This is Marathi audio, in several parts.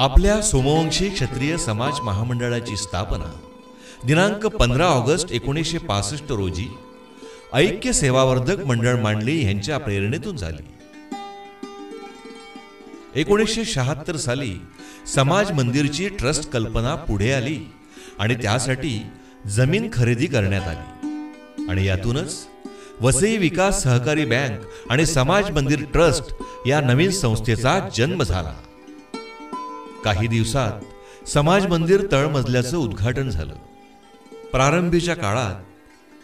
आपल्या सोमवंशी क्षत्रिय समाज महामंडळाची स्थापना दिनांक 15 ऑगस्ट 1965 रोजी ऐक्य सेवावर्धक मंडळ मांडली यांच्या प्रेरणेतून झाली. 1976 साली समाज मंदिरची ट्रस्ट कल्पना पुढे आली आणि त्यासाठी जमीन खरेदी करण्यात आली आणि यातूनच वसई विकास सहकारी बँक आणि समाज मंदिर ट्रस्ट या नवीन संस्थेचा जन्म झाला. काही दिवसात समाज मंदिर तळमजल्याचं उद्घाटन झालं. प्रारंभीच्या काळात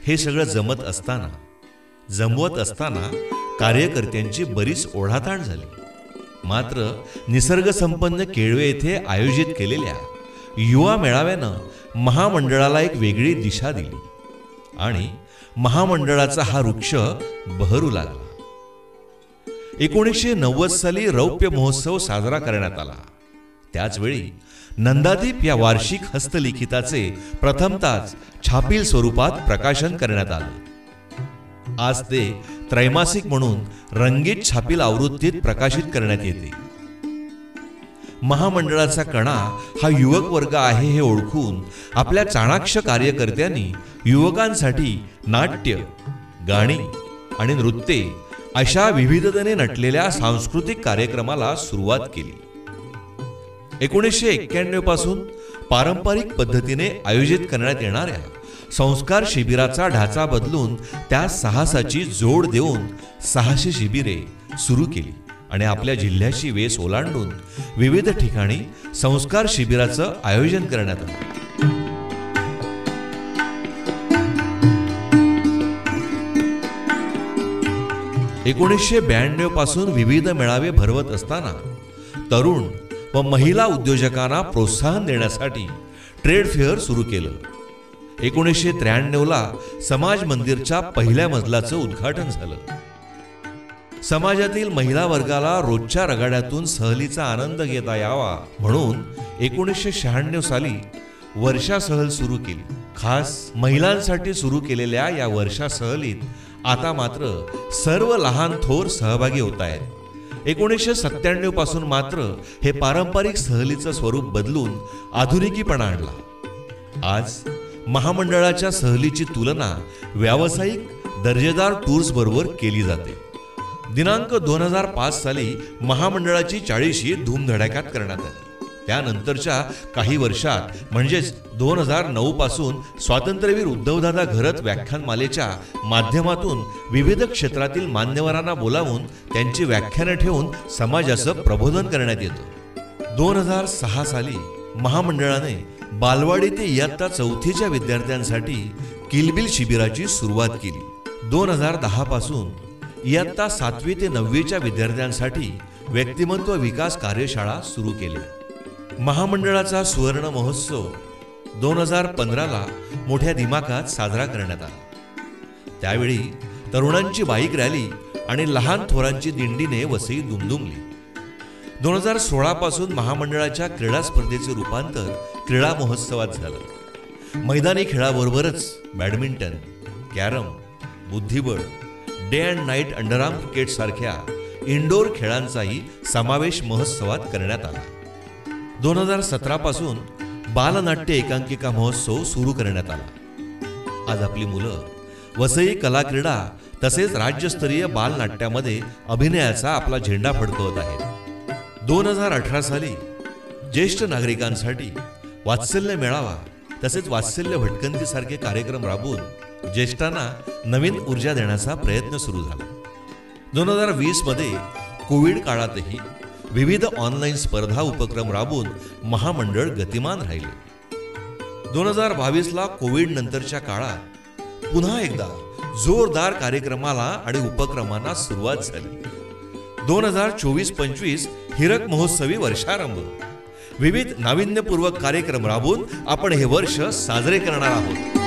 हे सगळं जमवत असताना कार्यकर्त्यांची बरीच ओढाताण झाली. मात्र निसर्गसंपन्न केळवे येथे आयोजित केलेल्या युवा मेळाव्यानं महामंडळाला एक वेगळी दिशा दिली आणि महामंडळाचा हा वृक्ष बहरू लागला. 1990 साली रौप्य महोत्सव साजरा करण्यात आला. त्याचवेळी नंदादीप या वार्षिक हस्तलिखिताचे प्रथमतःच छापील स्वरूपात प्रकाशन करण्यात आले. आज ते त्रैमासिक म्हणून रंगीत छापील आवृत्तीत प्रकाशित करण्यात येते. महामंडळाचा कणा हा युवक वर्ग आहे हे ओळखून आपल्या चाणाक्ष कार्यकर्त्यांनी युवकांसाठी नाट्य, गाणी आणि नृत्ये अशा विविधतेने नटलेल्या सांस्कृतिक कार्यक्रमाला सुरुवात केली. 1991 पासून पारंपरिक पद्धतीने आयोजित करण्यात येणाऱ्या संस्कार शिबिराचा ढाचा बदलून त्या साहसाची जोड देऊन 600 शिबिरे सुरू केली आणि आपल्या जिल्ह्याची वेस ओलांडून विविध ठिकाणी संस्कार शिबिराचं आयोजन करण्यात आलं. ...1992 पासून विविध मेळावे भरवत असताना तरुण व महिला उद्योजकांना प्रोत्साहन देण्यासाठी ट्रेड फेअर सुरू केलं. 1993ला समाज मंदिरच्या पहिल्या मजल्याचं उद्घाटन झालं. समाजातील महिला वर्गाला रोजच्या रगाड्यातून सहलीचा आनंद घेता यावा म्हणून 1996 साली वर्षा सहल सुरू केली. खास महिलांसाठी सुरू केलेल्या या वर्षा सहलीत आता मात्र सर्व लहान थोर सहभागी होत आहेत. 1997 पासून मात्र हे पारंपरिक सहलीचं स्वरूप बदलून आधुनिकीपणा आणला. आज महामंडळाच्या सहलीची तुलना व्यावसायिक दर्जेदार टूर्स बरोबर केली जाते. दिनांक 2005 साली महामंडळाची 40वी धूमधडाक्यात करण्यात आली. त्यानंतरच्या काही वर्षात म्हणजेच 2009 पासून स्वातंत्र्यवीर उद्धवदादा घरत व्याख्यानमालेच्या माध्यमातून विविध क्षेत्रातील मान्यवरांना बोलावून त्यांची व्याख्यानं ठेवून समाजाचं प्रबोधन करण्यात येतं. 2006 साली महामंडळाने बालवाडी ते इयत्ता 4थीच्या विद्यार्थ्यांसाठी किलबिल शिबिराची सुरुवात केली. 2010 पासून इयत्ता 7वी ते 9वीच्या विद्यार्थ्यांसाठी व्यक्तिमत्व विकास कार्यशाळा सुरू केल्या. महामंडळाचा सुवर्ण महोत्सव 2015ला मोठ्या दिमाखात साजरा करण्यात आला. त्यावेळी तरुणांची बाईक रॅली आणि लहान थोरांची दिंडीने वसई दुमदुमली. 2016 पासून महामंडळाच्या क्रीडा स्पर्धेचे रूपांतर क्रीडा महोत्सवात झालं. मैदानी खेळाबरोबरच बॅडमिंटन, कॅरम, बुद्धिबळ, day and night underarm cricket सारख्या इंडोर खेळांचाही समावेश महोत्सवात करण्यात आला. 2017 पासून बालनाट्य एकांकिका महोत्सव सुरू करण्यात आला. आज आपली मुलं वसई कला क्रीडा तसेच राज्यस्तरीय बालनाट्यामध्ये अभिनयाचा आपला झेंडा फडकवत आहेत. 2018 साली ज्येष्ठ नागरिकांसाठी वात्सल्य मेळावा तसेच वात्सल्य भटकंतीसारखे कार्यक्रम राबवून ज्येष्ठांना नवीन ऊर्जा देण्याचा प्रयत्न सुरू झाला. 2020 मध्ये कोविड काळातही विविध ऑनलाईन स्पर्धा उपक्रम राबवून महामंडळ गतिमान राहिले. 2022ला कोविड नंतरच्या काळात पुन्हा एकदा जोरदार कार्यक्रमाला आणि उपक्रमांना सुरुवात झाली. 2024-25 हिरक महोत्सवी वर्षारंभ. विविध नाविन्यपूर्वक कार्यक्रम राबवून आपण हे वर्ष साजरे करणार आहोत.